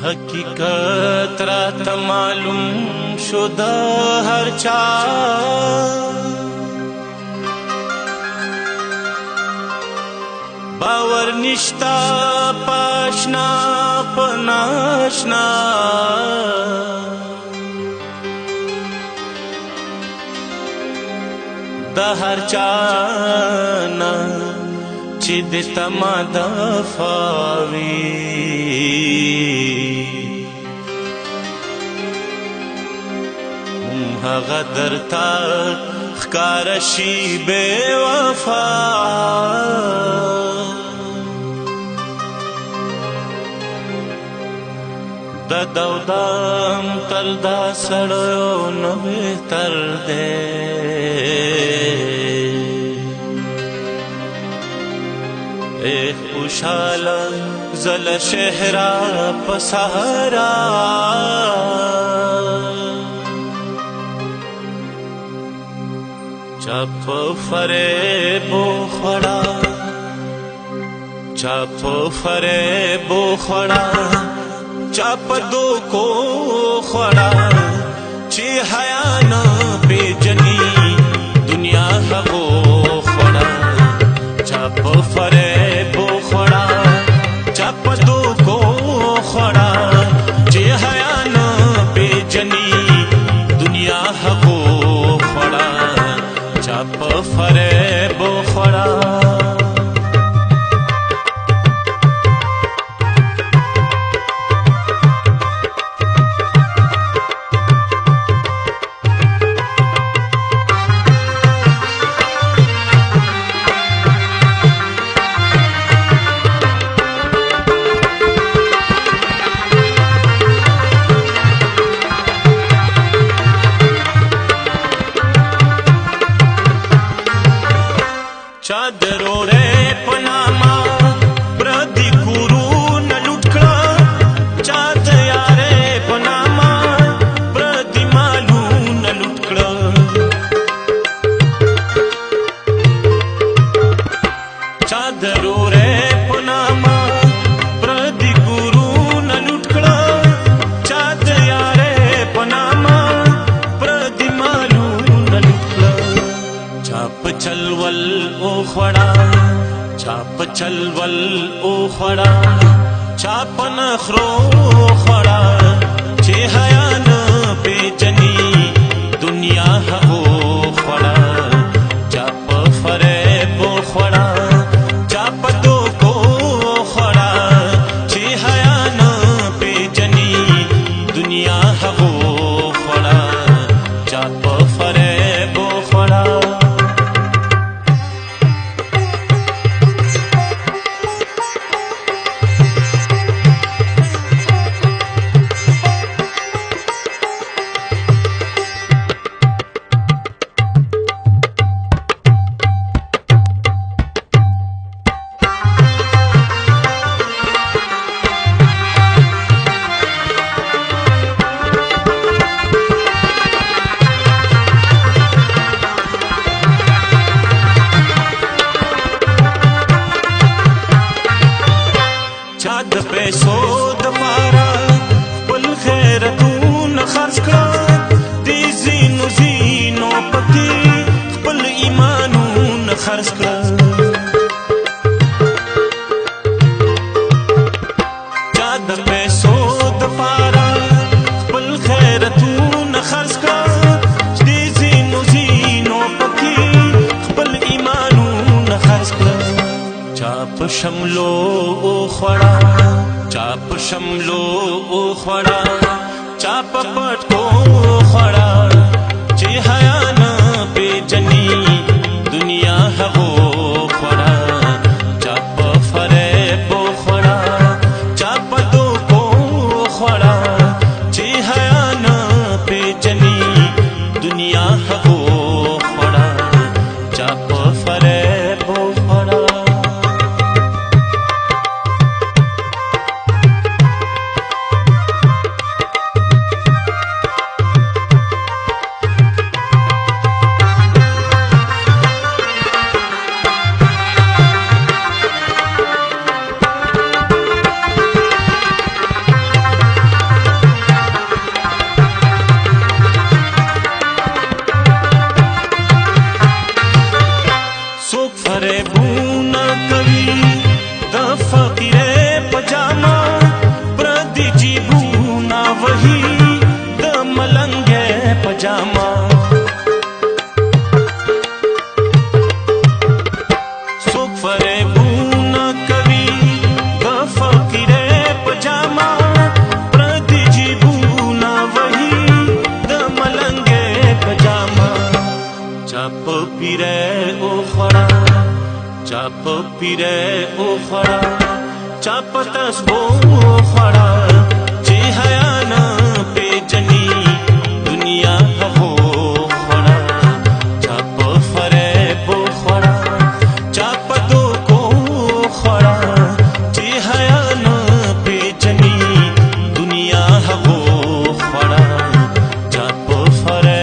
حقیقت راته معلوم شو د هر چا باور نشتا پاشنا پناشنا د هر چا نه چې د تما دفاوي هغه درته ښکاره شي بې وفا د دودام تل دا سړیو نه بهتر دی خوشحاله زل شهرا په سهارا چا په فریبو خوړه چا په فریبو خوړه چا په دوکو خوړه چې حیا نه پیژني دنیا هغو خوړه چا په فریبو خوړه چا په دوکو خوړه چې حیا نه پیژني دنیا هغو خوړه چا په فریبو خوړه چادرو رے پناما پردی کورون لٹکڑا چاد یارے پناما پردی مالون لٹکڑا چادرو رے پناما پردی کورون لٹکڑا چاد یارے پناما پردی مالون لٹکڑا چاپ چلول خوڑا چاپ چلول او خوڑا چاپ نخرو خوڑا چې حیا نه پیژني دنیا هغو خوڑا چاپ فریبو خوڑا چاپ دوکو خوڑا چې حیا نه پیژني دنیا هغو خوڑا چاپ فریبو خوڑا د پیسو د پاره خپل خیرتون خرڅ کړه دې زینو زینو پکې خپل ایمانون خرڅ کړه چا د پیسو د پاره خپل خیرتون خرڅ کړه دې زینو زینو پکې خپل ایمانون خرڅ کړه چا په شملو خوړه چا په شملو خوړه چا په پټکو خوړه چې حیا نه پیژني دنیا هغو خوړه چا په فریبو خوړه چا په دوکو خوړه چې حیا نه پیژني دنیا هغو خوړه چا په فریبو خوړه پجاما سوک فریبونا کوي د فقیر پجاما پردي جیبونا وਹੀ د ملنګ پجاما چاپ پیره او خړا چاپ پیره او خړا چاپ تسبو خړا چې حیا نه پیجنی دنیا هو خړا چاپ فریب خړا چاپ دو کو خړا چې حیا نه پیجنی دنیا هو خړا چاپ فریب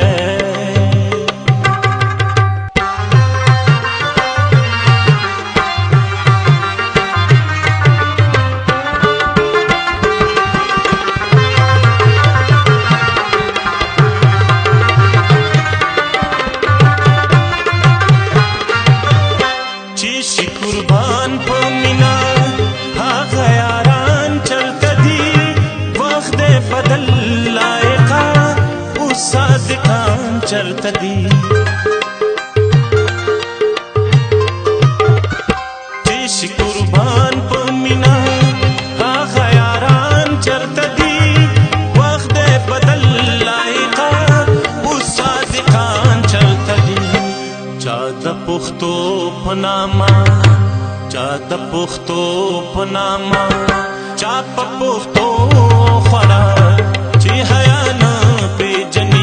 چی قربان په مینا هغه یاران چلته دي وخت بدل لایقا او صادقان چلته دي چی قربان په مینا هغه یاران چلته دي وخت بدل لایقا او صادقان چلته دي چا د پښتو پناما چا د پښتو پناما چا په پښتو خړا چې حیا نه پیجنی